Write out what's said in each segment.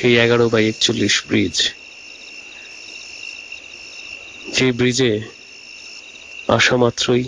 সেই 11/41 ব্রিজ, যে ব্রিজে আসা মাত্রই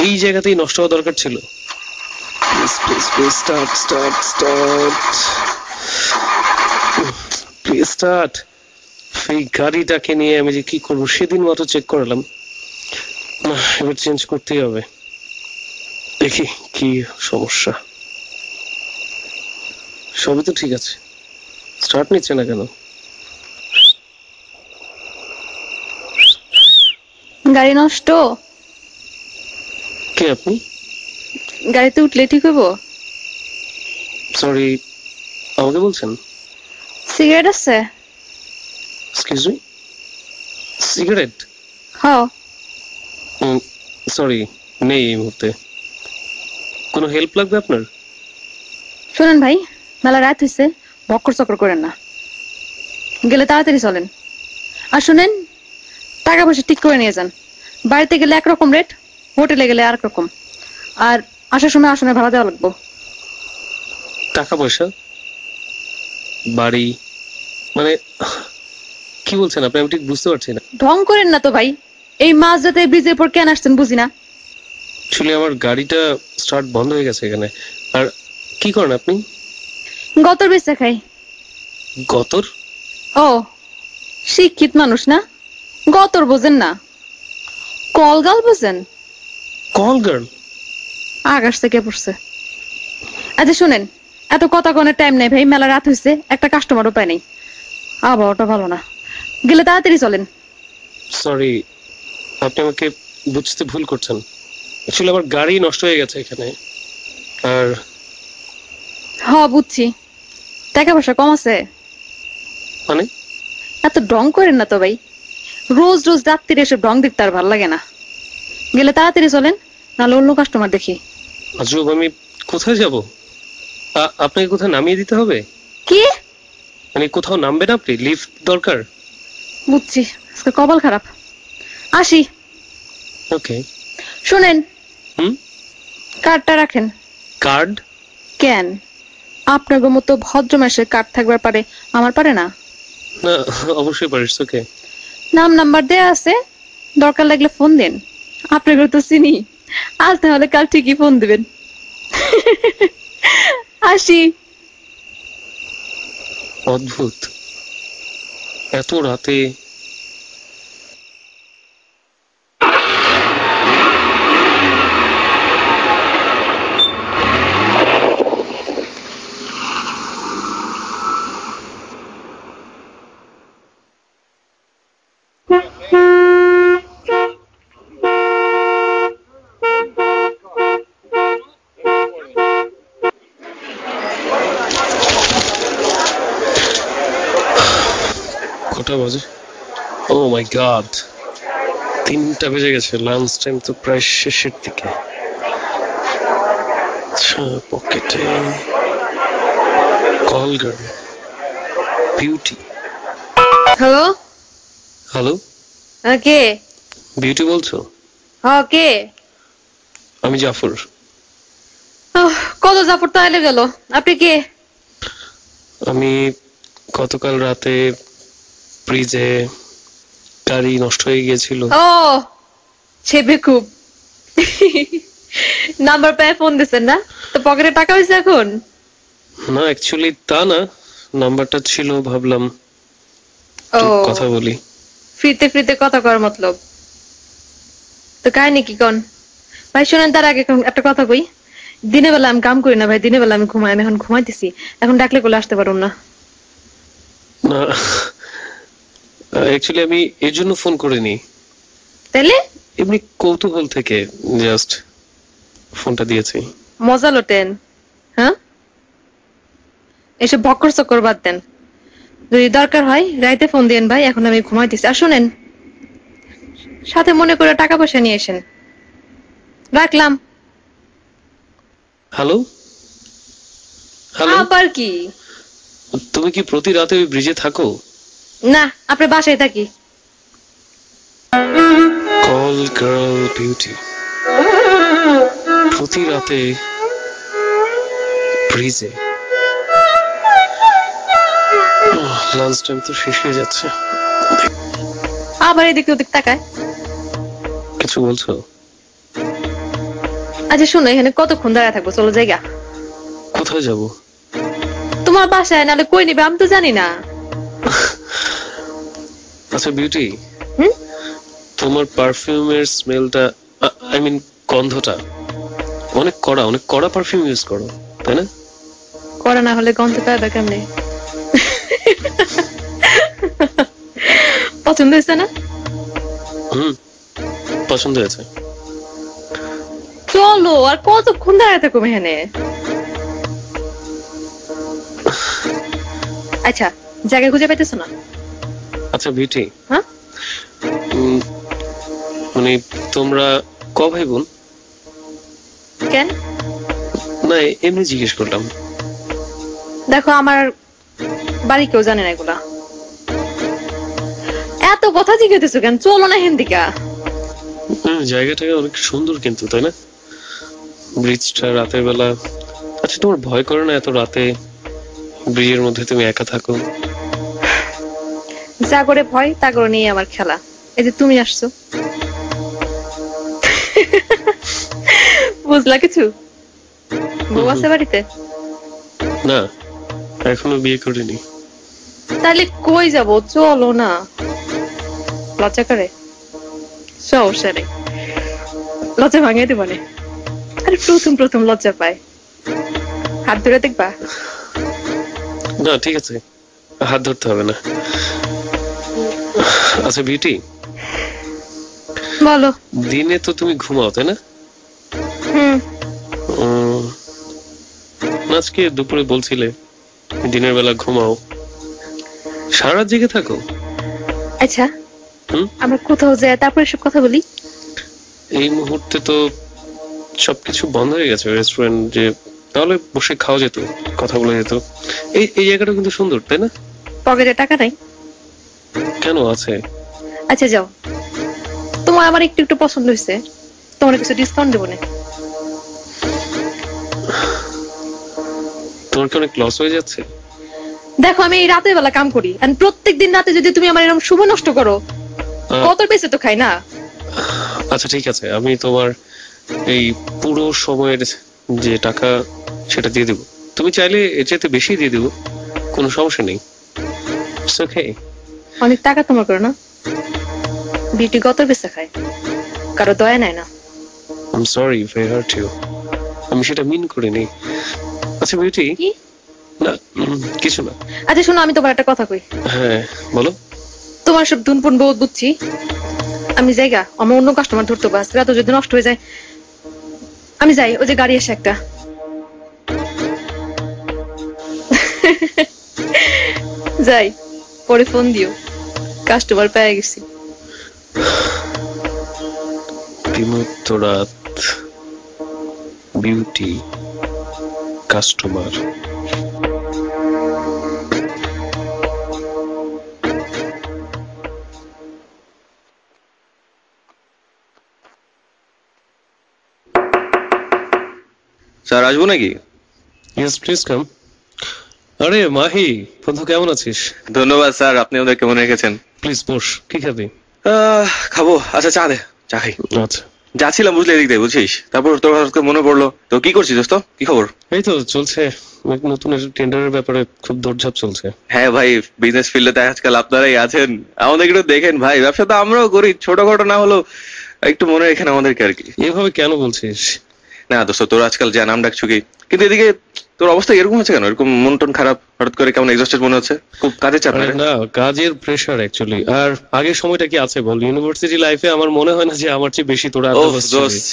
এই জায়গাতেই নষ্ট হওয়া দরকার ছিল। এই গাড়িটাকে নিয়ে আমি যে কি করবো, সেদিন মতো চেক করালাম, এবার চেঞ্জ করতেই হবে। দেখি কি সমস্যা। সবই তো ঠিক আছে, স্টার্ট নিচ্ছে না কেন? গাড়ি নষ্ট? কে আপনি? গাড়িতে উঠলে ঠিক হইব? সরি, আমাকে বলছেন? সিগারেট আছে? Excuse me, cigarette? হ্যাঁ। সরি, নেই এই মুহূর্তে। কোনো হেল্প লাগবে আপনার? শুনেন ভাই, মেলা রাত হয়েছে, বক্কর চক্কর করেন না, গেলে তাড়াতাড়ি চলেন। আর শুনেন, টাকা পয়সা ঠিক করে নিয়ে যান। বাড়িতে গেলে একরকম রেট, হোটেলে গেলে আরেক রকম। আর আসার সময় আসনে ভাড়া দেওয়া লাগবে। টাকা পয়সা? বাড়ি মানে কি বলছেন আপনি? আমি ঠিক বুঝতে পারছি না। ঢং করেন না তো ভাই, এই মাঝ রাতে ব্রিজের পর কেন আসছেন বুঝি না। আসলে আমার গাড়িটা স্টার্ট বন্ধ হয়ে গেছে এখানে। আর কি করেন আপনি? গতর বেচা খাই। গতর? ও, শিক্ষিত মানুষ না, গতর বোঝেন না, কলগাল বোঝেন? Call girl? আকাশ থেকে পড়ছে। আচ্ছা শুনেন, এত কথা কনের টাইম নেই ভাই, মেলা রাত হয়েছে, একটা কাস্টমারও পাই নাই, আবহাওয়াটা ভালো না, গেলে তাড়াতাড়ি চলেন। সরি, আপনি আমাকে বুঝতে ভুল করছেন। আসলে আমার গাড়ি নষ্ট হয়ে গেছে এখানে। আর হ বুঝছি, টাকা পয়সা কম আছে মানে? এত ঢং করেন না তো ভাই, রোজ রোজ রাত্রিরে এসব ঢং দেখতে আর ভালো লাগে না, গেলে তাড়াতাড়ি চলেন, নাহলে অন্য কাস্টমার দেখি। আজব, আমি কোথায় যাব? আপনাকে কোথায় নামিয়ে দিতে হবে? কি মানে কোথাও নামবেন আপনি? লিফট দরকার? বুঝছি, আজকে কপাল খারাপ, আসি। ওকে। শুনেন, হুম? কার্ডটা রাখেন। কার্ড? কেন, আপনার মতো ভদ্র মাসের কার্ড থাকবার পারে, আমার পারে না? না, অবশ্যই পারিস। ওকে। নাম নাম্বার দেয়া আছে, দরকার লাগলে ফোন দেন, আপনাকে তো চিনি, আজ তাহলে কাল ঠিকই ফোন দিবেন। আসি। অদ্ভুত, এত রাতে। কটা বাজে? ও মাই গড, 3টা বেজে গেছে। লাঞ্চ টাইম তো প্রায় শেষের দিকে। আচ্ছা, পকেটে call girl, Beauty. Hello. Hello, কে? বিউটি বলছো? হ্যাঁ কে? আমি জাফর। কত জাফর তাহলে গেল, আপনি কে? আমি গতকাল রাতে ব্রিজে গাড়ি নষ্ট হয়ে গিয়েছিল। ও সে বেকুব, নাম্বার পেয়ে ফোন দিচ্ছেন না? তো পকেটে টাকা হয়েছে এখন? না, অ্যাকচুয়ালি তা না, নাম্বারটা ছিল, ভাবলাম ও, কথা বলি। ফ্রিতে ফ্রিতে কথা করার মতলব তো কাহিনী কি কন ভাই? শোনেন, তার আগে একটা কথা কই, দিনের বেলা আমি কাম করি না ভাই, দিনের বেলা আমি ঘুমাই, আমি এখন ঘুমাইতেছি, এখন ডাকলে কোলে আসতে পারুম না। না, অ্যাকচুয়ালি আমি এর জন্য ফোন করিনি, তাইলে? এমনি কৌতূহল থেকে জাস্ট ফোনটা দিয়েছি। মজা লোটেন? হ্যাঁ, এসব বক্কর চক্কর বাদ দেন, যদি দরকার হয় রাইতে ফোন দিয়েন ভাই, এখন আমি ঘুমাইতেছি। আর শুনেন, সাথে মনে করে টাকা পয়সা নিয়ে এসেন। রাখলাম। হ্যালো হ্যালো, আবার কি? তুমি কি প্রতি রাতে ওই ব্রিজে থাকো? না, আপনার বাসায় থাকি। কল গার্ল বিউটি, প্রতি রাতে ব্রিজে। লাঞ্চ টাইম তো শেষ হয়ে যাচ্ছে। আবার এদিকে ওদিক তাকায়। কিছু বলছো? আচ্ছা শুনো, এখানে কতক্ষণ দাঁড়ায় থাকবো? চলো জায়গা। কোথায় যাব? তোমার বাসায়, নাহলে কই নিবে আমি তো জানি না। আচ্ছা বিউটি, হুম? তোমার পারফিউমের স্মেলটা, আই মিন গন্ধটা অনেক কড়া পারফিউম ইউজ করো, তাই না? করা না হলে গন্ধ পাবে কেমনে? পছন্দ হয়েছে না? পছন্দ হয়েছে। চলো, আর কতক্ষণ দাঁড়ায় থাকো এখানে? আচ্ছা, জায়গা খুঁজে পাইতেছো না? আচ্ছা বিউটি, হ্যাঁ মানে তোমরা ক ভাই বোন? কেন? না এমনি জিজ্ঞেস করলাম। দেখো, আমার বাড়ি কেউ জানে না এগুলা। এত কথা জিজ্ঞেস কেন? চলো না হেন্দিকা। জায়গাটা অনেক সুন্দর কিন্তু, তাই না? ব্রিজটা রাতের বেলা। আচ্ছা তোমার ভয় করে না এত রাতে ব্রিজের মধ্যে তুমি একা থাকো? যা করে ভয় তা করে নিয়ে আমার খেলা। এই যে তুমি আসছো, বুঝলা কিছু? বউ আছে বাড়িতে? না, এখনো বিয়ে করিনি। তাহলে কই যাব? চলো না। লজ্জা করে? সমস্যা নেই, লজ্জা ভাঙিয়ে দেব না। আরে প্রথম লজ্জা পায়। হাত ধরে দেখবা? না ঠিক আছে, হাত ধরতে হবে না। আচ্ছা বিউটি, বলো। দিনে তো তুমি ঘুমাও, তাই না? আজকে দুপুরে বলছিলে দিনের বেলা ঘুমাও, সারা রাত জেগে থাকো। আচ্ছা, আমরা কোথাও যাই তারপরে সব কথা বলি। এই মুহূর্তে তো সবকিছু বন্ধ হয়ে গেছে, রেস্টুরেন্ট যে, তাহলে বসে খাওয়া যেত, কথা বলা যেত। এই জায়গাটা কিন্তু সুন্দর, তাই না? পকেটে টাকা নাই? কেন আছে? আচ্ছা যাও, তোমার আমার একটু একটু পছন্দ হয়েছে, তোমার কিছু ডিসকাউন্ট দেবো না? তোমার কি অনেক লস হয়ে যাচ্ছে? দেখো, আমি এই রাতের বেলা কাম করি, আর প্রত্যেকদিন রাতে যদি তুমি আমার এরকম শুভ নষ্ট করো, কত বেঁচে তো খাই না। আচ্ছা ঠিক আছে, আমি তোমার এই পুরো সময়ের যে টাকা সেটা দিয়ে দেবো। তুমি চাইলে এর চাইতে বেশি দিয়ে দেবো, কোনো সমস্যা নেই। ওকে? অনেক টাকা তোমার করো না? বিউটি গতর বেঁচে খায়, কারো দয়া নাই না। I am sorry if I hurt you. আমি সেটা মিন করিনি। আচ্ছা বিউটি, না কিছু না। আচ্ছা শোনো, আমি তোমার একটা কথা কই। হ্যাঁ বলো। তোমার সব ধুনপুন বহুত বুঝছি, আমি জায়গা, আমার অন্য কাস্টমার ধরতে পারস, রাত যদি নষ্ট হয়ে যায়। আমি যাই, ওই যে গাড়ি এসে একটা। যাই, পরে ফোন দিও, কাস্টমার পেয়ে গেছি। বিমুক্ত রাত, বিউটি, কাস্টমার। স্যার আসবো নাকি? Yes please come. আরে মাহি, বন্ধু কেমন আছিস? ধন্যবাদ স্যার, আপনি ওদেরকে মনে রেখেছেন। প্লিজ বস, কি খাবি? খাবো। আচ্ছা চা দে, চা খাই। আচ্ছা। যাচ্ছিলাম বুঝলি এদিক দিয়ে, বুঝছিস, তারপর তোর হঠাৎ করে মনে পড়লো। তো কি করছিস দোস্ত, কি খবর? এই তো চলছে, নতুন টেন্ডারের ব্যাপারে খুব দৌড়ঝাঁপ চলছে। হ্যাঁ ভাই, বিজনেস ফিল্ডে তো আজকাল আপনারাই আছেন, আমাদের একটু দেখেন ভাই। ব্যবসা তো আমরাও করি, ছোটখাটো না হলেও একটু মনে রেখেন আমাদেরকে আর কি। এভাবে কেন বলছিস? না দোস্ত, তোর আজকাল যা নাম ডাকছুকি, কিন্তু এদিকে তোর অবস্থা এরকম হচ্ছে কেন? এরকম মন টন খারাপ, হঠাৎ করে কেমন এক্সস্টেড মনে হচ্ছে? খুব কাজের চাপ? না, কাজের প্রেসার অ্যাকচুয়ালি। আর আগের সময়টা কি আছে বল? ইউনিভার্সিটি লাইফে আমার মনে হয় না যে আমার চেয়ে বেশি তোরা।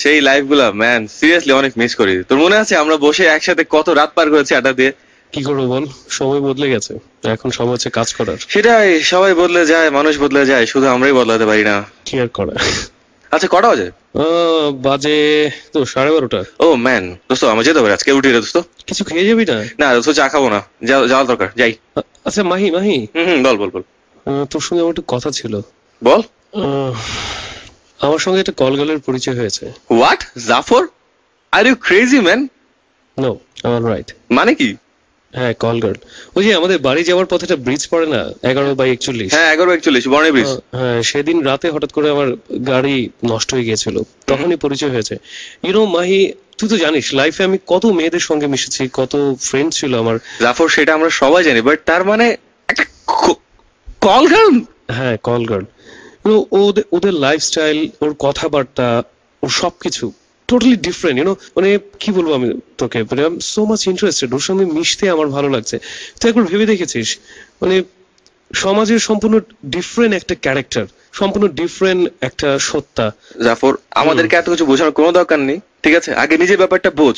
সেই লাইফ গুলা ম্যান সিরিয়াসলি অনেক মিস করি। তোর মনে আছে আমরা বসে একসাথে কত রাত পার করেছি আড্ডা দিয়ে? কি করবো বল, সময় বদলে গেছে, এখন সময় হচ্ছে কাজ করার। সেটাই, সবাই বদলে যায়, মানুষ বদলে যায়, শুধু আমরাই বদলাতে পারি না। কি আর করা। আচ্ছা কটা বাজে? বাজে তো 12:30। ও ম্যান, দোস্ত আমার যেতে হবে আজকে, উঠি রে দোস্ত। কিছু খেয়ে যাবি না? না দোস্ত, চা খাবো না, যাওয়ার দরকার, যাই। আচ্ছা মাহি মাহি, বল বল বল। তোর সঙ্গে আমার একটু কথা ছিল। বল। আহ, আমার সঙ্গে একটা কল গার্লের পরিচয় হয়েছে। What? Jafar? Are you crazy man? No, আমার রাইট। মানে কি? হ্যাঁ, কল গার্ল। ওই যে আমাদের বাড়ি যাওয়ার পথে একটা ব্রিজ পড়ে না, 11/41। হ্যাঁ 11/41 বর্ণে ব্রিজ। হ্যাঁ, সেদিন রাতে হঠাৎ করে আমার গাড়ি নষ্ট হয়ে গিয়েছিল, তখনই পরিচয় হয়েছে। মাহি, তুই তো জানিস লাইফে আমি কত মেয়েদের সঙ্গে মিশেছি, কত ফ্রেন্ড ছিল আমার। জাফর সেটা আমরা সবাই জানি, বাট তার মানে একটা কল গার্ল? হ্যাঁ, কল গার্ল। ওদের লাইফস্টাইল, ওর কথাবার্তা, ওর সবকিছু টোটালি ডিফারেন্ট। মানে কি বলবো আমি তোকে, মানে I am so much interested, ওর সঙ্গে মিশতে আমার ভালো লাগছে। তুই একবার ভেবে দেখেছিস, মানে সমাজের সম্পূর্ণ ডিফারেন্ট একটা ক্যারেক্টার, সম্পূর্ণ ডিফারেন্ট একটা সত্তা। জাফর, আমাদেরকে এত কিছু বোঝানোর কোনো দরকার নেই, ঠিক আছে? আগে নিজের ব্যাপারটা বোঝ।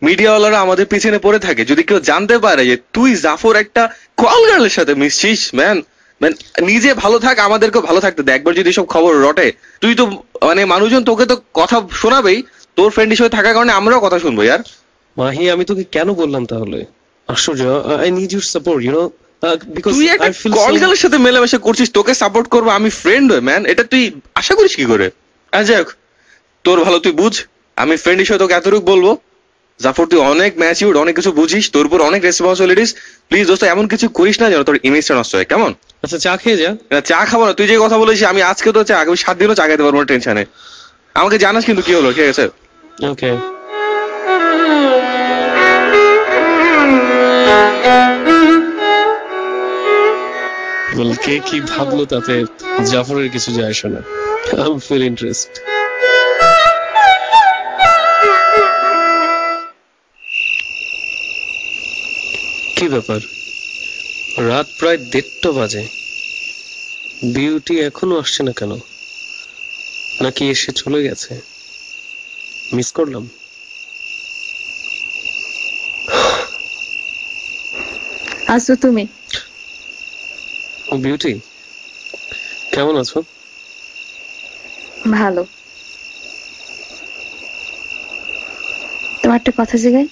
মিডিয়াওয়ালারা আমাদের পিছনে পড়ে থাকে, যদি কেউ জানতে পারে যে তুই জাফর একটা কল গার্লের সাথে মিশছিস, ম্যান ম্যান নিজে ভালো থাক, আমাদেরকেও ভালো থাকতে দে। একবার যদি সব খবর রটে, তুই তো মানে মানুষজন তোকে তো কথা শোনাবেই, তোর ফ্রেন্ড হিসেবে থাকার কারণে আমরাও কথা শুনবো ইয়ার। মাহি, আমি তোকে কেন বললাম তাহলে? আশ্চর্য, I need your support, because তুই একটা আই ফিল কল গার্লের সাথে মেলামেশা করছিস, তোকে সাপোর্ট করবো আমি ফ্রেন্ড হয়ে, ম্যান এটা তুই আশা করিস কি করে? যাই হোক, তোর ভালো তুই বুঝ, আমি ফ্রেন্ড হিসেবে তোকে এতটুকু বলবো, জাফর তুই অনেক ম্যাচিউরড, অনেক কিছু বুঝিস, তোর উপর অনেক রেসপন্সিবিলিটিস। প্লিজ দোস্ত এমন কিছু করিস না যেন তোর ইমেজটা নষ্ট হয়, কেমন? আচ্ছা, চা খেয়ে যা। না, চা খাবো না, তুই যে কথা বলেছিস আমি আজকে তো চা, আগামী 7 দিনও চা খেতে পারবো না টেনশনে। আমাকে জানাস কিন্তু কি হলো, ঠিক আছে? ওকে। কে কি ভাবলো তাতে জাফরের কিছু যায় আসে না। I feel interest. কি ব্যাপার, রাত প্রায় 1:30 বাজে, বিউটি এখনো আসছে না কেন? নাকি এসে চলে গেছে, মিস করলাম? আসো তুমি। বিউটি, কেমন আছো? ভালো। তোমার একটা কথা জিগাই।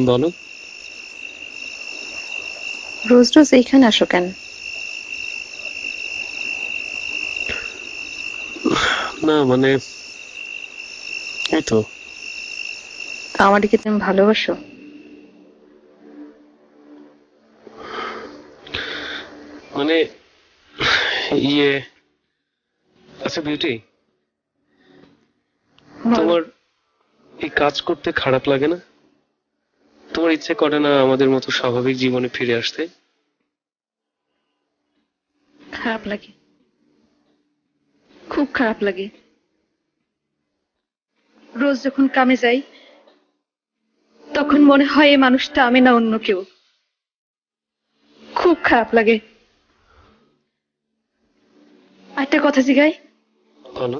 বলো। রোজ রোজ এইখানে আসো কেন? না মানে, এই তো। আমাকে কি তুমি ভালোবাসো? মানে ইয়ে, আচ্ছা বিউটি, তোমার এই কাজ করতে খারাপ লাগে না? তোমার ইচ্ছে করে না আমাদের মতো স্বাভাবিক জীবনে ফিরে আসতে? খারাপ লাগে, খুব খারাপ লাগে। রোজ যখন কামে যাই তখন মনে হয় এই মানুষটা আমি না অন্য কেউ। খুব খারাপ লাগে। একটা কথা জিগাই। বলো।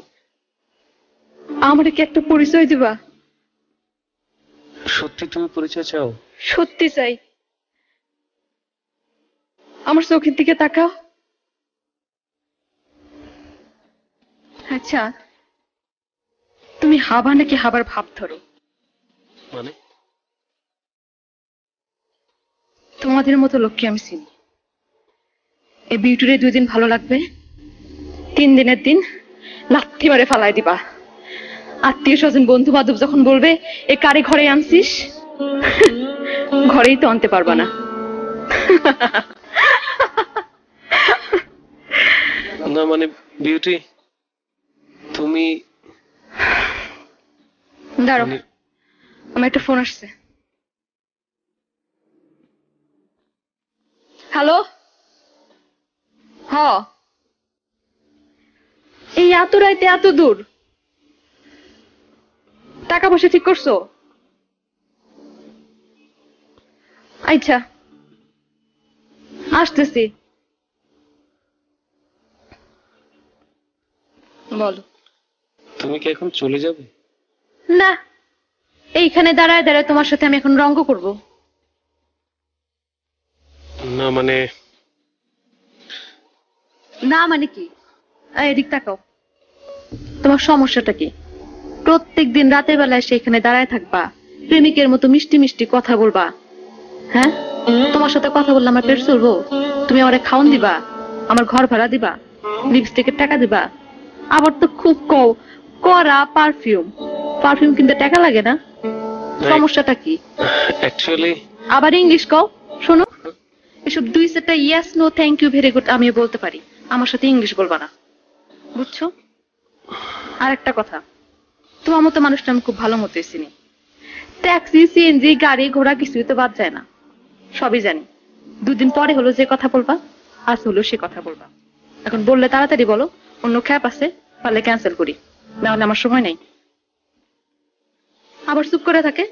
আমার কি একটা পরিচয় দিবা? সত্যি তুমি পরিচয় চাও? সত্যি চাই। আমার চোখের দিকে তাকাও। আচ্ছা, তুমি হাবা নাকি হাবার ভাব ধরো? মানে? তোমাদের মতো লোককে আমি চিনি। এই বিউটিরে 2 দিন ভালো লাগবে, 3 দিনের দিন লাথি মারে ফালাই দিবা। আত্মীয় স্বজন বন্ধু বান্ধব যখন বলবে এ কারে ঘরে আনছিস, ঘরেই তো আনতে পারবা না। না মানে বিউটি, তুমি দাঁড়াও, আমার একটা ফোন আসছে। হ্যালো। হ, এই এত রাইতে এত দূর? টাকা পয়সা ঠিক করছো? আচ্ছা, আসতেছি। বলো। তুমি কি এখন চলে যাবে? না, এইখানে দাঁড়ায় দাঁড়ায় তোমার সাথে আমি এখন রঙ্গ করব। না মানে না মানে কি? এদিক তাকাও, তোমার সমস্যাটা কি? প্রত্যেকদিন রাতের বেলায় সেখানে দাঁড়ায় থাকবা, প্রেমিকের মতো মিষ্টি মিষ্টি কথা বলবা। হ্যাঁ, তোমার সাথে কথা বললে আমার পেট চলবো? তুমি আমারে খাওন দিবা, আমার ঘর ভাড়া দিবা, লিপস্টিকের টাকা দিবা, আবার তো খুব করা পারফিউম। পারফিউম কিনতে টাকা লাগে না? সমস্যাটা কি? অ্যাকচুয়ালি আবার ইংলিশ কও। শোনো, এসব দুই সেটা yes no thank you very good আমি বলতে পারি, আমার সাথে ইংলিশ বলবা না, বুঝছো? আর একটা কথা, তোমার মতো মানুষটা আমি খুব ভালো মতোই চিনি। ট্যাক্সি, সিএনজি, গাড়ি ঘোড়া কিছুই তো বাদ যায় না, সবই জানি। দুদিন পরে হলো যে কথা বলবা, আজ হলো সে কথা বলবা। এখন বললে তাড়াতাড়ি বলো, অন্য খ্যাপ আছে, পারলে ক্যান্সেল করি, নাহলে আমার সময় নেই। আবার চুপ করে থাকে।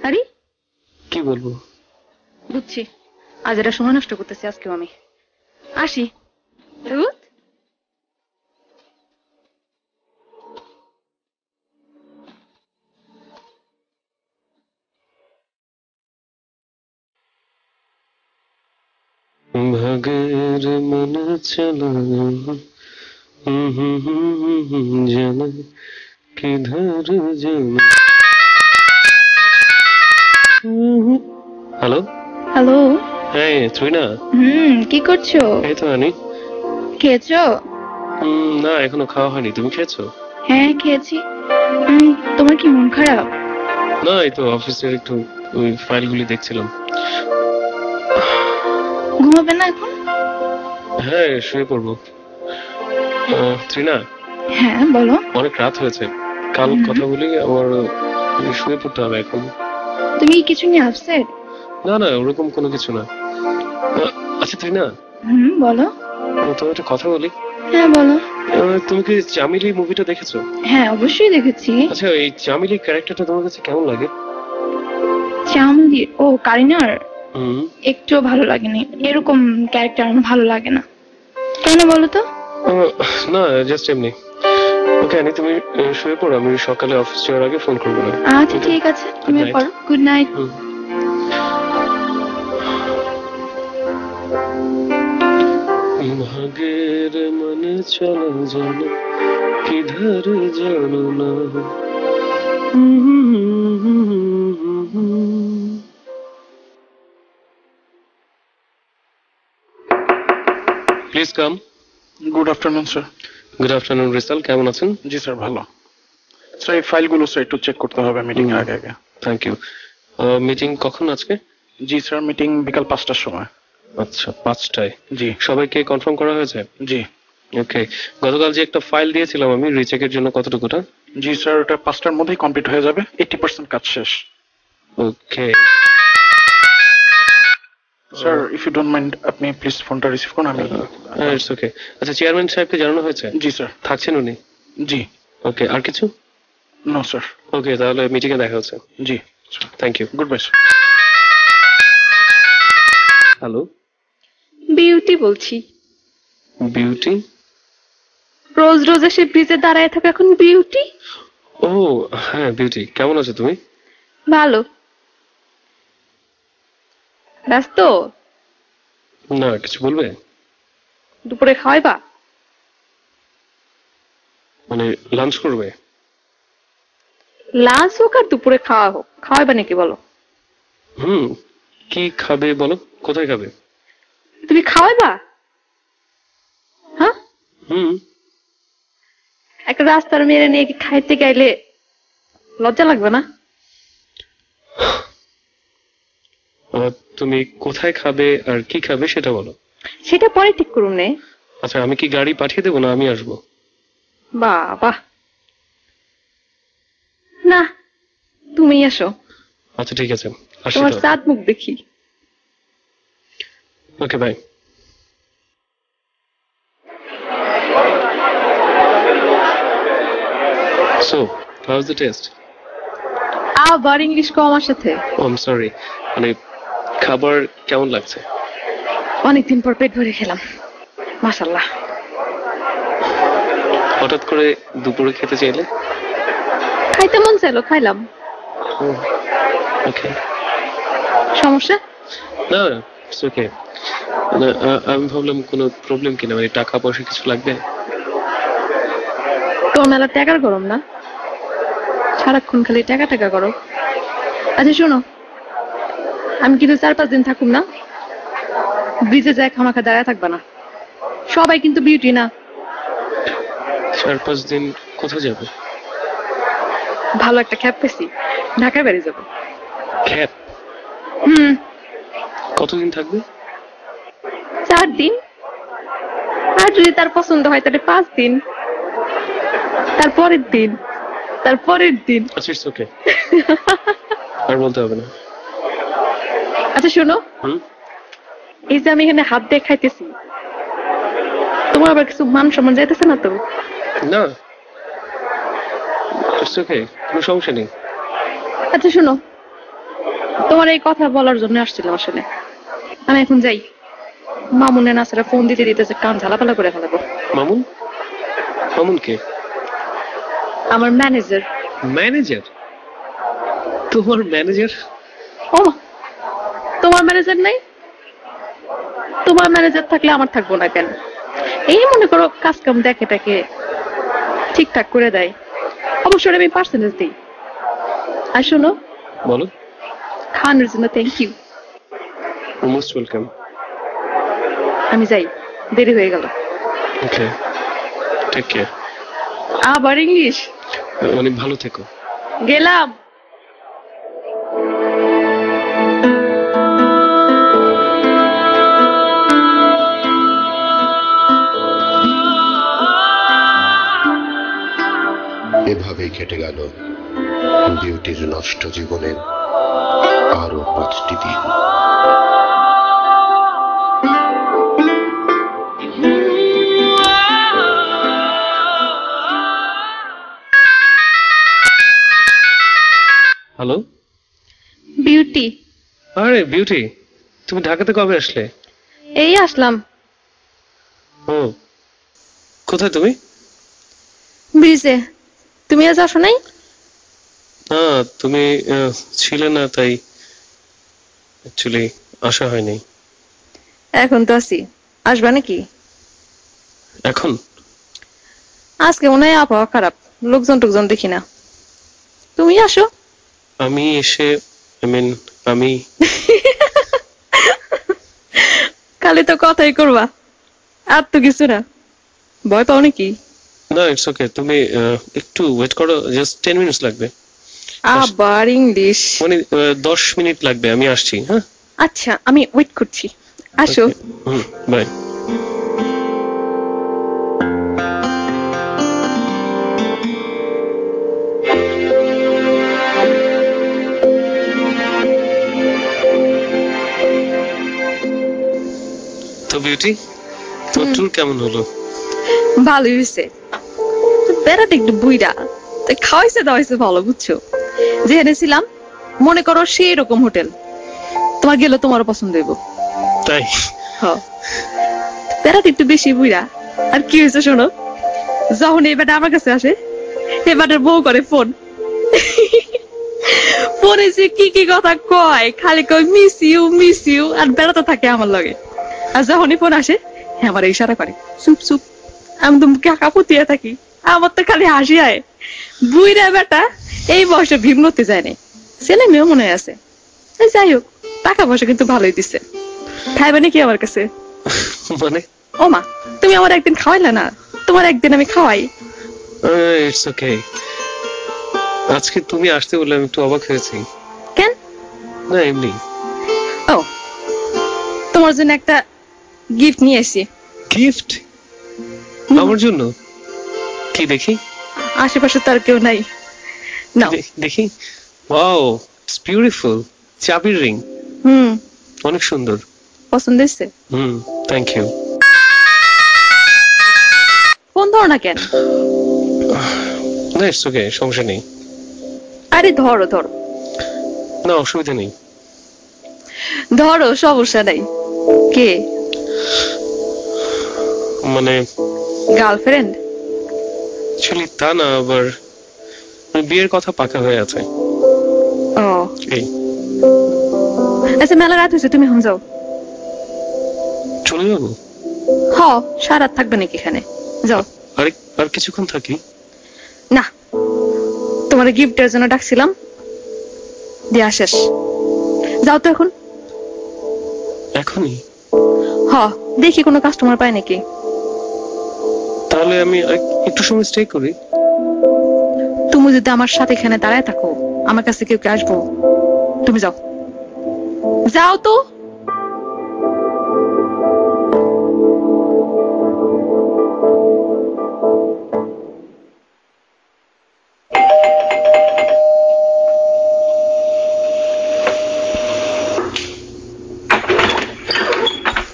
আরে কি বলবো? বুঝছি, আজ এটা সময় নষ্ট করতেছি আজকেও আমি। আসি। ধুৎ। ভাগের মনে চলা জানা কিধর জানা। Hello hello. হ্যাঁ ত্রিনা। কি করছো? এই তো আনি। খেয়েছো? না এখনো খাওয়া হয়নি, তুমি খেয়েছো? হ্যাঁ খেয়েছি। তোমার কি মন খারাপ? না এই তো অফিসের একটু ওই ফাইলগুলি দেখছিলাম। ঘুমাবে না এখন? হ্যাঁ শুয়ে পড়বো। ত্রিনা। হ্যাঁ বলো। অনেক রাত হয়েছে, কাল কথা বলি, আমার শুয়ে পড়তে হবে এখন। তুমি কিছু নিয়ে আপসেট? না না ওরকম কোনো কিছু না। আচ্ছা ত্রিনা। বলো। তোমার একটা কথা বলি। হ্যাঁ বলো। তুমি কি চামেলি মুভিটা দেখেছো? হ্যাঁ অবশ্যই দেখেছি। আচ্ছা এই চামেলি ক্যারেক্টারটা তোমার কাছে কেমন লাগে? চামেলি? ও কারিনার? একটুও ভালো লাগেনি, এরকম ক্যারেক্টার আমার ভালো লাগে না। কেন বলো তো? না জাস্ট এমনি। ওকে আনি তুমি শুয়ে পড়ো, আমি সকালে অফিস যাওয়ার আগে ফোন করবো না। আচ্ছা ঠিক আছে, তুমি পড়ো। Good night. ভাগের মনে চলা জানো কিধর জানো না। Please come. Good afternoon sir. Good afternoon রিসাল, কেমন আছেন? জি স্যার ভালো। স্যার এই ফাইলগুলো স্যার একটু চেক করতে হবে মিটিং এর আগে আগে। Thank you. মিটিং কখন আজকে? জি স্যার মিটিং বিকাল 5টার সময়। আচ্ছা 5টায়? জি। সবাইকে কনফার্ম করা হয়েছে? জি। ওকে, গতকাল যে একটা ফাইল দিয়েছিলাম আমি রিচেকের জন্য, কতটুকুটা? জি স্যার ওটা 5টার মধ্যেই কমপ্লিট হয়ে যাবে, 80% কাজ শেষ। Okay sir if you don't mind আপনি প্লিজ ফোনটা রিসিভ করুন। আমি ইটস ওকে। আচ্ছা চেয়ারম্যান সাহেবকে জানানো হয়েছে? জি স্যার। থাকছেন উনি? জি। ওকে, আর কিছু? No sir. ওকে তাহলে মিটিং এ দেখা হচ্ছে। জি thank you. Good bye sir. Hello Beauty বলছি। বিউটি? রোজ রোজ এসে ব্রিজে দাঁড়ায় থাকো এখন বিউটি? ও হ্যাঁ বিউটি, কেমন আছো তুমি? ভালো। ব্যস্ত? না কিছু বলবে? দুপুরে খাওয়াইবা? মানে লাঞ্চ করবে? লাঞ্চ হোক আর দুপুরে খাওয়া হোক, খাওয়াইবা নাকি বলো? কি খাবে বলো, কোথায় খাবে? তুমি খাওয়াইবা? হ্যাঁ একটা রাস্তার মেরে নিয়ে কি খাইতে গাইলে লজ্জা লাগবে না? তুমি কোথায় খাবে আর কি খাবে সেটা বলো। সেটা পরে ঠিক করুন নে। আচ্ছা আমি কি গাড়ি পাঠিয়ে দেবো না আমি আসবো? বাবা না, তুমি আসো। আচ্ছা ঠিক আছে, তোমার সাত মুখ দেখি। Okay bye. So, how's the test? আবার ইংলিশ কম আমার সাথে। I'm sorry, মানে খাবার কেমন লাগছে? অনেকদিন পর পেট ভরে খেলাম, মাশাআল্লাহ। হঠাৎ করে দুপুরে খেতে চাইলে? খাইতে মন চাইলো, খাইলাম। ওকে। সমস্যা? না ইটস ওকে। আমি ভাবলাম কোনো প্রবলেম কিনা, মানে টাকা পয়সা কিছু লাগবে। তোমার মেলা টাকার গরম না, সারাক্ষণ খালি টাকা টাকা করো। আচ্ছা শোনো, আমি কিন্তু 4-5 দিন থাকুম না, ব্রিজে যায় খামাখা দাঁড়ায় থাকবা না। সবাই কিন্তু বিউটি না। 4-5 দিন কোথায় যাবে? ভালো একটা ক্যাব পেয়েছি, ঢাকায় বেরিয়ে যাবো। খ্যাপ? হুম, কতদিন থাকবে? 4 দিন। আর যদি তার পছন্দ হয় তাহলে 5 দিন, তারপরের দিন, তারপরের দিন। আচ্ছা ইটস ওকে, আর বলতে হবে না। আচ্ছা শোনো, হুম। এই যে আমি এখানে হাত দিয়ে খাইতেছি, তোমার আবার কিছু মান সম্মান যাইতেছে না তো? না ইটস ওকে, কোনো সমস্যা নেই। আচ্ছা শোনো, তোমার এই কথা বলার জন্য আসছিলাম আসলে। আমি এখন যাই, মামুনে নাসারা ফোন দিতে দিতেছে, কান ঝালাপালা করে ফেলাবো। মামুন? মামুন কে? আমার ম্যানেজার। ম্যানেজার? তোমার ম্যানেজার? ও, তোমার ম্যানেজার নাই? তোমার ম্যানেজার থাকলে আমার থাকবো না কেন? এই মনে করো কাজ কাম দেখে টাকে ঠিকঠাক করে দেয়, অবশ্যই আমি পার্সেন্টেজ দিই। আর শোনো, বলো। খাওয়ানোর জন্য থ্যাংক ইউ। Most welcome. আমি যাই, দেরি হয়ে গেল। ওকে, টেক কেয়ার। আবার ইংলিশ? অনেক ভালো থেকো। গেলাম। এভাবেই কেটে গেল বিউটির নষ্ট জীবনের আরো 5টি দিন। Hello beauty? আরে বিউটি, তুমি ঢাকাতে কবে আসলে? এই আসলাম। ও, কোথায় তুমি? ব্রিজে। তুমি আজ আসো নাই? না, তুমি ছিলে না, তাই অ্যাকচুয়ালি আসা হয়নি। এখন তো আছি, আসবা নাকি? এখন? আজকে মনে হয় আবহাওয়া খারাপ, লোকজন টোকজন দেখি না। তুমি আসো। আমি এসে আমি খালি তো কথাই করবা, আর তো কিছু না। ভয় পাও নাকি? না ইটস ওকে, তুমি একটু ওয়েট করো, জাস্ট 10 মিনিটস লাগবে। আবার ইংলিশ? মানে 10 মিনিট লাগবে, আমি আসছি। হ্যাঁ আচ্ছা, আমি ওয়েট করছি, আসো। হুম, বাই। তো বিউটি, তোমার ট্যুর কেমন হলো? ভালোই হয়েছে, বেড়াতে একটু বুইরা, তাই খাওয়াইছে দাওয়াইছে ভালো, বুঝছো? যেখানে ছিলাম মনে করো সেই রকম হোটেল, তোমার গেলে তোমারও পছন্দ হইব। তাই? বেড়াতে একটু বেশি বুইরা। আর কি হয়েছে শোনো, যখন এই বেটা আমার কাছে আসে, এবারের বউ করে ফোন। ফোনে যে কি কি কথা কয়, খালি কয় মিস ইউ, আর বেড়াতে থাকে আমার লগে। আর যখনই ফোন আসে আমার ইশারা করে চুপ চুপ, আমি তো মুখে কাঁপুতিয়া থাকি, আমার তো খালি হাসি আয়। বুইরা বেটা এই বয়সে ভিমনতে যায় নাই, ছেলে মেয়েও মনে আছে। যাই হোক, টাকা পয়সা কিন্তু ভালোই দিচ্ছে। খাইবে নাকি আমার কাছে? মানে? ও মা, তুমি আমার একদিন খাওয়াইলে না, তোমার একদিন আমি খাওয়াই। It's okay. আজকে তুমি আসতে বললে আমি একটু অবাক হয়েছি। কেন? না এমনি। ও, তোমার জন্য একটা গিফট নিয়ে এসেছি। গিফট? আমার জন্য? কি দেখি? আশেপাশে তার কেউ নাই, নাও। দেখি। Wow, it's beautiful. চাবির রিং। অনেক সুন্দর। পছন্দ হয়েছে? Thank you. ফোন ধরো না কেন? না ইটস ওকে, সমস্যা নেই। আরে ধরো ধরো। না অসুবিধা নেই। ধরো, সমস্যা নাই। কে? মানে গার্লফ্রেন্ড? অ্যাকচুয়ালি তা না, আবার বিয়ের কথা পাকা হয়ে আছে। ও, এই আচ্ছা মেলা রাত হয়েছে, তুমি এখন যাও। চলে যাবো? হ, সারা রাত থাকবে নাকি এখানে? যাও। আর কিছুক্ষণ থাকি। না, তোমার গিফটের জন্য ডাকছিলাম, দেয়া শেষ। যাও তো এখন। এখনই? হ, দেখি কোনো কাস্টমার পায় নাকি। তাহলে আমি একটু সময় স্টে করি। তুমি যদি আমার সাথে এখানে দাঁড়ায় থাকো, আমার কাছে কেউ কে আসবো? তুমি যাও, যাও তো।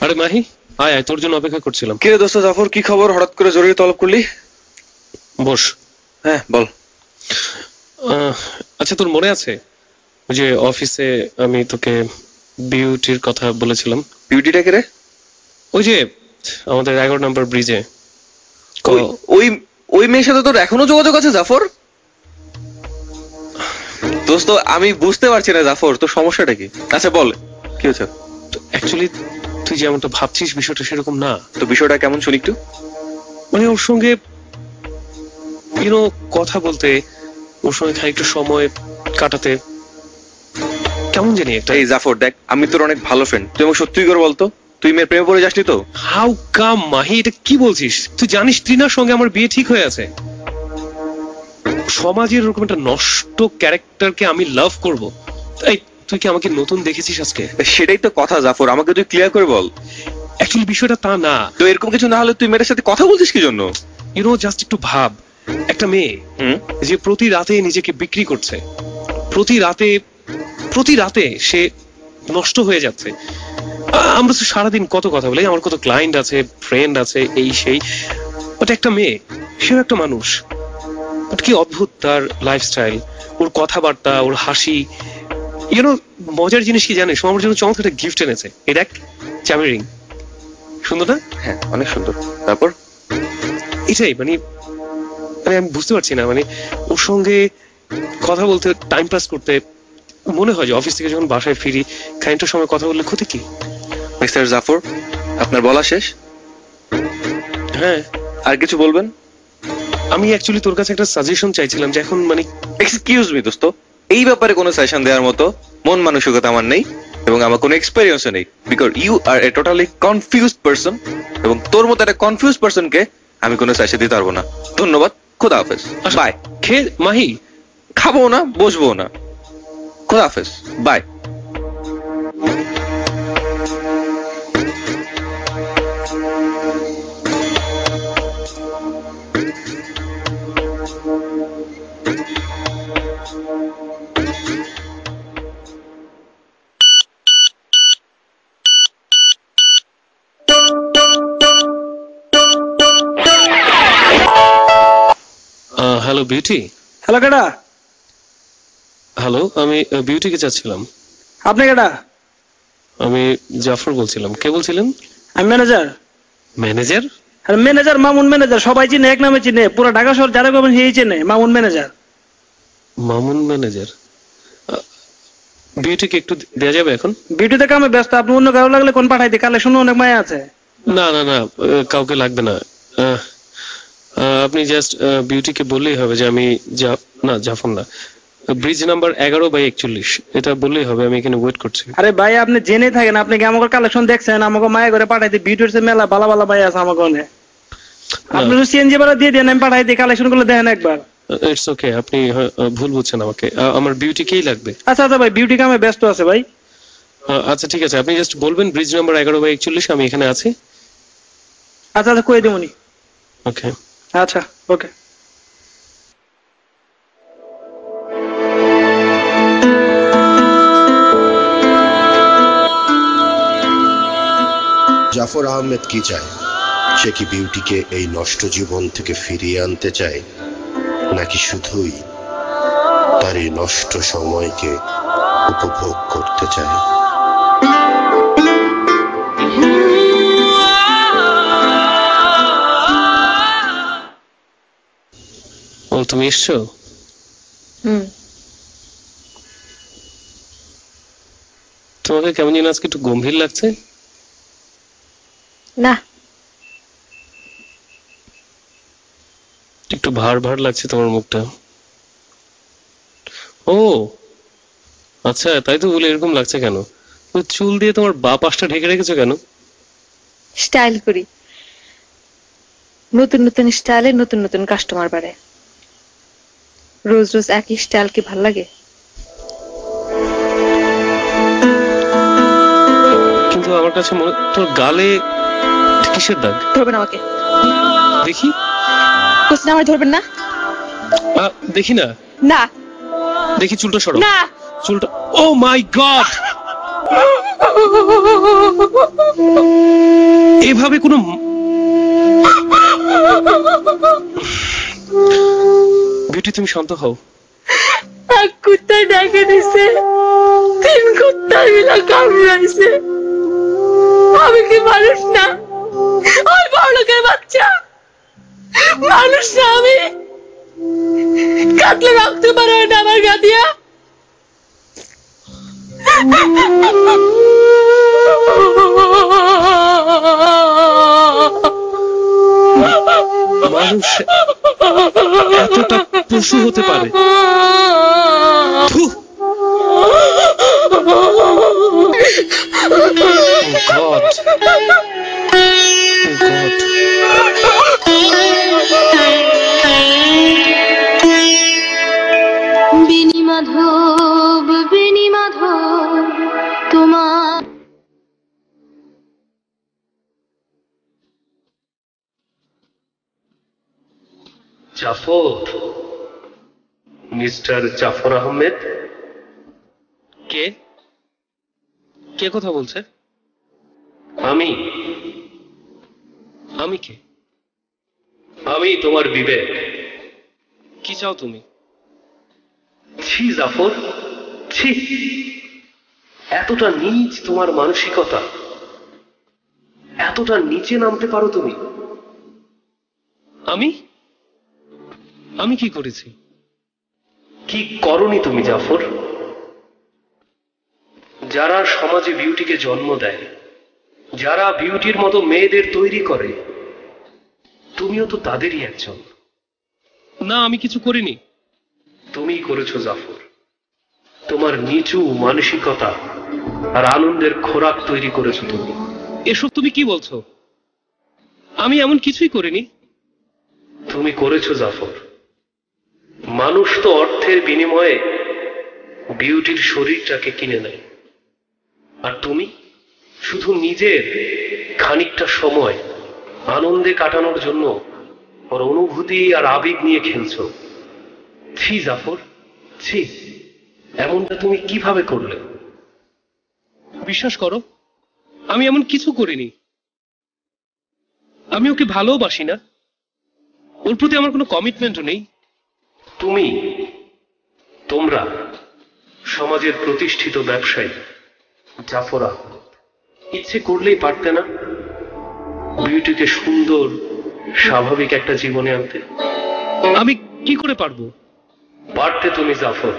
আরে মাহি, আয় আয়, তোর জন্য অপেক্ষা করছিলাম। কে দোস্ত জাফর, কি খবর? হঠাৎ করে জরুরি তলব করলি? বস। হ্যাঁ বল। আচ্ছা, তোর মনে আছে ওই যে অফিসে আমি তোকে বিউটির কথা বলেছিলাম? বিউটিটা কে রে? ওই যে আমাদের 11 নম্বর ব্রিজে। ওই ওই মেয়ের সাথে তোর এখনো যোগাযোগ আছে জাফর? দোস্ত আমি বুঝতে পারছি না জাফর, তোর সমস্যাটা কি? আচ্ছা বল, কি হচ্ছে? অ্যাকচুয়ালি তুই যেমনটা ভাবছিস বিষয়টা সেরকম না। তো বিষয়টা কেমন শুনি একটু। মানে ওর সঙ্গে কথা বলতে, ওর সঙ্গে খানিকটা সময় কাটাতে কেমন জানি একটা। এই জাফর দেখ, আমি তোর অনেক ভালো ফ্রেন্ড, তুই আমাকে সত্যি করে বলতো, তুই মেয়ের প্রেমে পড়ে যাসনি তো? হাউ কাম মাহি, এটা কি বলছিস? তুই জানিস ত্রিনার সঙ্গে আমার বিয়ে ঠিক হয়ে আছে। সমাজের এরকম একটা নষ্ট ক্যারেক্টারকে আমি লাভ করব? তাই তুই কি আমাকে নতুন দেখেছিস আজকে? সেটাই তো কথা জাফর, আমাকে তুই ক্লিয়ার করে বল। অ্যাকচুয়ালি বিষয়টা তা না। তো এরকম কিছু না হলে তুই মেয়ের সাথে কথা বলছিস কি জন্য? জাস্ট একটু ভাব, একটা মেয়ে যে প্রতি রাতে নিজেকে বিক্রি করছে, প্রতি রাতে সে নষ্ট হয়ে যাচ্ছে। আমরা তো সারাদিন কত কথা বলি, আমার কত ক্লায়েন্ট আছে, ফ্রেন্ড আছে, এই সেই। বাট একটা মেয়ে, সেও একটা মানুষ। বাট কি অদ্ভুত তার লাইফস্টাইল, ওর কথাবার্তা, ওর হাসি। মজার জিনিস কি জানিস? আমার জন্য চমৎকার একটা গিফট এনেছে। এই দেখ, চাবি রিং। সুন্দর না? হ্যাঁ অনেক সুন্দর। তারপর এটাই মানে আমি বুঝতে পারছি না, মানে ওর সঙ্গে কথা বলতে, টাইম পাস করতে মনে হয় যে অফিস থেকে যখন বাসায় ফিরি খানিকটা সময় কথা বললে ক্ষতি কি? মিস্টার জাফর, আপনার বলা শেষ? হ্যাঁ। আর কিছু বলবেন? আমি অ্যাকচুয়ালি তোর কাছে একটা সাজেশন চাইছিলাম যে এখন মানে। এক্সকিউজ মি দোস্ত, এই ব্যাপারে কোনো সাজেশন দেওয়ার মতো মন মানসিকতা আমার নেই এবং আমার কোনো এক্সপেরিয়েন্সও নেই, because you are a totally confused person, এবং তোর মতো একটা কনফিউজ পারসনকে আমি কোনো সাজেশন দিতে পারবো না। ধন্যবাদ, খোদা হাফেজ, বাই। মাহি, খাবো না, বসবো না, খোদা হাফেজ, বাই। Hello beauty. হ্যালো কেডা? হ্যালো, আমি বিউটিকে চাচ্ছিলাম। আপনি কেডা? আমি জাফর বলছিলাম। কে বলছিলেন? আমি ম্যানেজার। ম্যানেজার? আর ম্যানেজার, মামুন ম্যানেজার, সবাই চিনে, এক নামে চিনে, পুরো ঢাকা শহর যারা করবেন সেই চিনে, মামুন ম্যানেজার। মামুন ম্যানেজার? বিউটিকে একটু দেয়া যাবে এখন? বিউটিতে কামে ব্যস্ত, আপনি অন্য কারো লাগলে কোন পাঠাই দিই, কালেকশন অনেক মায়া আছে। না না না, কাউকে লাগবে না। আপনি জাস্ট বিউটিকে বললেই হবে যে আমি জাফর না, ব্রিজ নাম্বার 11/41, এটা বললেই হবে। আমি এখানে ওয়েট করছি। আরে ভাই আপনি জেনে থাকেন, আপনি কি আমাকে কালেকশন দেখছেন? আমাকে মায়া করে পাঠাই দিই, বিউটির মেলা ভালো ভালো ভাই আছে আমাকে অনেক। আপনি সিএনজি ভাড়া দিয়ে দেন, আমি পাঠাই দিই, কালেকশন গুলো দেখেন একবার। ইটস ওকে, আপনি ভুল বুঝছেন আমাকে। আমার বিউটিকেই লাগবে। আচ্ছা আচ্ছা ভাই, বিউটি কামে ব্যস্ত আছে ভাই। আচ্ছা ঠিক আছে, আপনি জাস্ট বলবেন ব্রিজ নাম্বার 11/41, আমি এখানে আছি। আচ্ছা আচ্ছা, কই দেবনি। ওকে আচ্ছা ওকে। জাফর আহমেদ কি চায়? সে কি বিউটিকে এই নষ্ট জীবন থেকে ফিরিয়ে আনতে চায়, নাকি শুধুই তার এই নষ্ট সময়কে উপভোগ করতে চায়? ও, তুমি এসছো? তোমাকে কেমন যেন আজকে একটু গম্ভীর লাগছে। না, একটু ভার ভার লাগছে তোমার মুখটা। ও আচ্ছা, তাই তো বলে এরকম লাগছে কেন? চুল দিয়ে তোমার বা পাশটা ঢেকে রেখেছো কেন? স্টাইল করি, নতুন নতুন স্টাইলে নতুন নতুন কাস্টমার বাড়ে। রোজ রোজ একই স্টাইল কি ভাল লাগে? কিন্তু আমার কাছে মনে, তোর গালে কিসের দাগ? ধরবেন আমাকে? দেখি। কোশ্চেন আমার ধরবেন না? দেখি না। না দেখি চুলটা সরো। না, চুলটা। ও মাই গড, এভাবে কোনো বিউটি, তুমি শান্ত হও। কুত্তা ডাকে দিছে, 3 কুত্তা মিলা কামড়াইছে। আমি কি মানুষ না? ওই বড় লোকের বাচ্চা মানুষ না আমি? কাটলে রক্ত বেরোয় না আমার গা দিয়া? মানুষ এতটা পশু হতে পারে? God. God. বেনি মাধব তোমার জাফর, মিস্টার জাফর আহমেদ। কে কে কথা বলছে? আমি কে? আমি তোমার বিবেক। কি চাও তুমি? ছি জাফর, ছি, এতটা নীচ তোমার মানসিকতা, এতটা নিচে নামতে পারো তুমি? আমি কি করেছি? কি করনি তুমি জাফর? যারা সমাজে বিউটিকে জন্ম দেয়, যারা বিউটির মতো মেয়েদের তৈরি করে, তুমিও তো তাদেরই একজন। না, আমি কিছু করিনি। তুমিই করেছো জাফর। তোমার নিচু মানসিকতা আর আনন্দের খোরাক তৈরি করেছো তুমি। এসব তুমি কি বলছো? আমি এমন কিছুই করিনি। তুমি করেছো জাফর। মানুষ তো অর্থের বিনিময়ে বিউটির শরীরটাকে কিনে নেয়, আর তুমি শুধু নিজের খানিকটা সময় আনন্দে কাটানোর জন্য ওর অনুভূতি আর আবেগ নিয়ে খেলছো। ছি জাফর, ছি, এমনটা তুমি কিভাবে করলে? বিশ্বাস করো, আমি এমন কিছু করিনি। আমি ওকে ভালোবাসি না, ওর প্রতি আমার কোনো কমিটমেন্টও নেই। তোমরা সমাজের প্রতিষ্ঠিত ব্যবসায়ী জাফর আহমেদ, ইচ্ছে করলেই পারতে না বিউটিকে সুন্দর স্বাভাবিক একটা জীবনে আনতে? আমি কি করে পারবো? পারতে তুমি জাফর,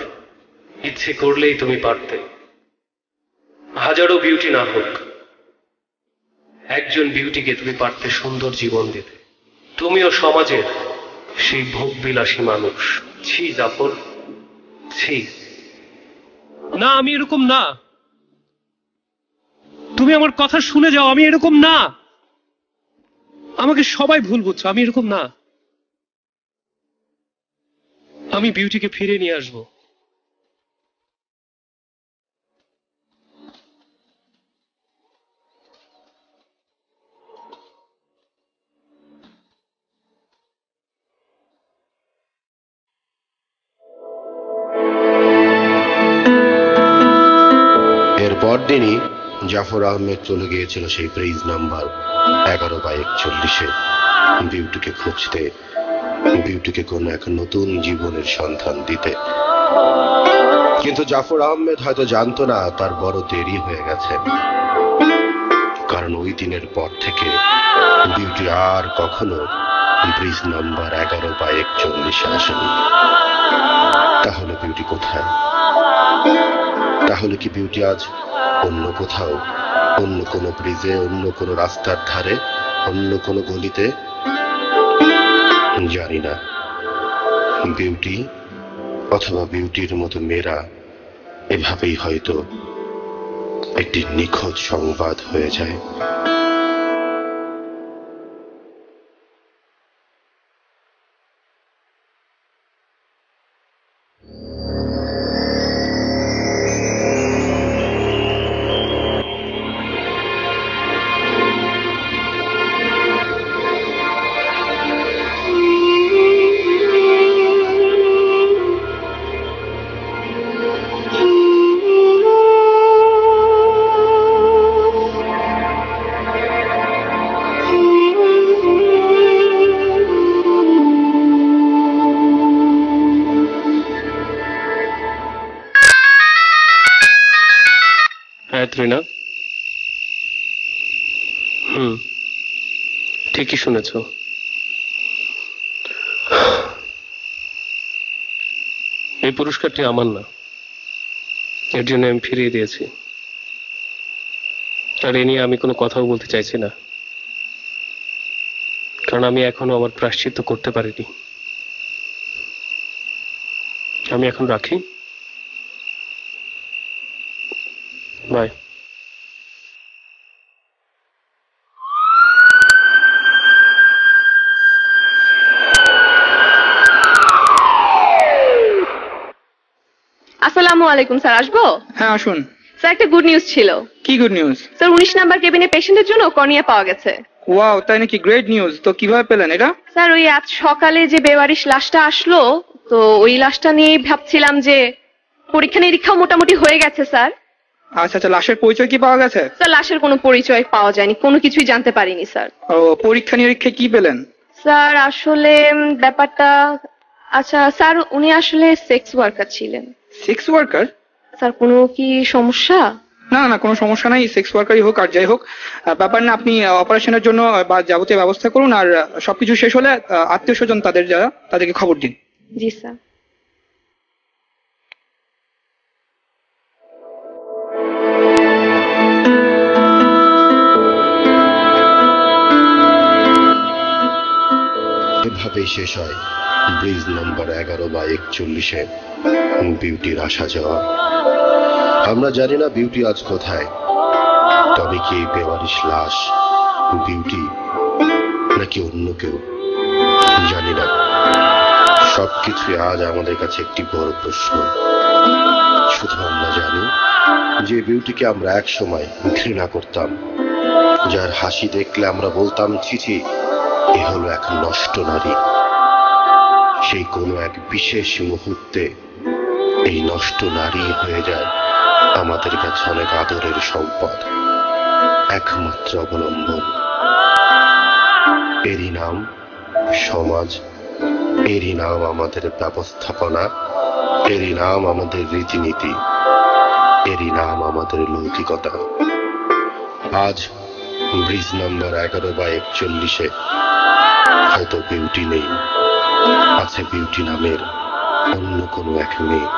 ইচ্ছে করলেই তুমি পারতে। হাজারো বিউটি না হোক, একজন বিউটিকে তুমি পারতে সুন্দর জীবন দিতে। তুমিও সমাজের সেই ভোগবিলাসী মানুষ। ছি জাফর, ছি। না, আমি এরকম না। তুমি আমার কথা শুনে যাও, আমি এরকম না। আমাকে সবাই ভুল বুঝছো, আমি এরকম না। আমি বিউটিকে ফিরে নিয়ে আসবো। পরদিনই জাফর আহমেদ চলে গিয়েছিল সেই পেজ নাম্বার 11/41 বিউটিকে খুঁজতে, বিউটিকে কোন এক নতুন জীবনের সন্ধান দিতে। কিন্তু জাফর আহমেদ হয়তো জানতো না তার বড় দেরি হয়ে গেছে, কারণ ওই দিনের পর থেকে বিউটি আর কখনো ব্রিজ নাম্বার 11/41 আসেনি। তাহলে বিউটি কোথায়? তাহলে কি বিউটি আজ অন্য কোথাও, অন্য কোনো ব্রিজে, অন্য কোনো রাস্তার ধারে, অন্য কোনো গলিতে, জানি না। বিউটি অথবা বিউটির মতো মেয়েরা এভাবেই হয়তো একটি নিখোঁজ সংবাদ হয়ে যায়। হ্যাঁ ত্রিনা, ঠিকই শুনেছ। এই পুরস্কারটি আমার না, এর জন্য আমি ফিরিয়ে দিয়েছি। আর এ নিয়ে আমি কোনো কথাও বলতে চাইছি না, কারণ আমি এখনো আমার প্রায়শ্চিত্ত করতে পারিনি। আমি এখন রাখি, বাই। আসসালামু আলাইকুম স্যার, আসবো? হ্যাঁ আসুন। স্যার একটা গুড নিউজ ছিল। কি গুড নিউজ? স্যার 19 নাম্বার কেবিনে পেশেন্টের জন্য কর্নিয়া পাওয়া গেছে। ওয়াও, তাই নাকি? Great news. তো কিভাবে পেলেন এটা? স্যার ওই আজ সকালে যে বেওয়ারিশ লাশটা আসলো, তো ওই লাশটা নিয়ে ভাবছিলাম যে পরীক্ষা নিরীক্ষা মোটামুটি হয়ে গেছে স্যার। আচ্ছা আচ্ছা, লাশের পরিচয় কি পাওয়া গেছে? স্যার লাশের কোনো পরিচয় পাওয়া যায়নি, কোনো কিছুই জানতে পারিনি স্যার। ও, পরীক্ষা নিরীক্ষায় কি পেলেন? স্যার আসলে ব্যাপারটা, আচ্ছা স্যার উনি আসলে সেক্স ওয়ার্কার ছিলেন। Sex worker? স্যার কোনো কি সমস্যা? না না, কোনো সমস্যা নাই। সেক্স ওয়ার্কারই হোক আর যাই হোক, ব্যাপার না। আপনি অপারেশনের জন্য বা যাবতীয় ব্যবস্থা করুন, আর সবকিছু শেষ হলে আত্মীয় স্বজন তাদের যারা, তাদেরকে খবর দিন। জি স্যার। এভাবেই শেষ হয় ব্রিজ নম্বর 11 বা 41-এ বিউটির আসা যাওয়া। আমরা জানি না বিউটি আজ কোথায়। তবে কি এই বেওয়ারিশ লাশ বিউটি নাকি অন্য কেউ, জানি না। সবকিছুই আজ আমাদের কাছে একটি বড় প্রশ্ন। শুধু আমরা জানি যে বিউটিকে আমরা এক সময় ঘৃণা করতাম, যার হাসি দেখলে আমরা বলতাম ছিছি, এ হলো এক নষ্ট নারী। সেই কোনো এক বিশেষ মুহূর্তে এই নষ্ট নারী হয়ে যায় আমাদের কাছে অনেক আদরের সম্পদ, একমাত্র অবলম্বন। এরই নাম সমাজ, এরই নাম আমাদের ব্যবস্থাপনা, এরই নাম আমাদের রীতিনীতি, এরই নাম আমাদের লৌকিকতা। আজ ব্রিজ নম্বর 11 বা 41-এ হয়তো বিউটি নেই, আছে বিউটি নামের অন্য কোনো এক মেয়ে।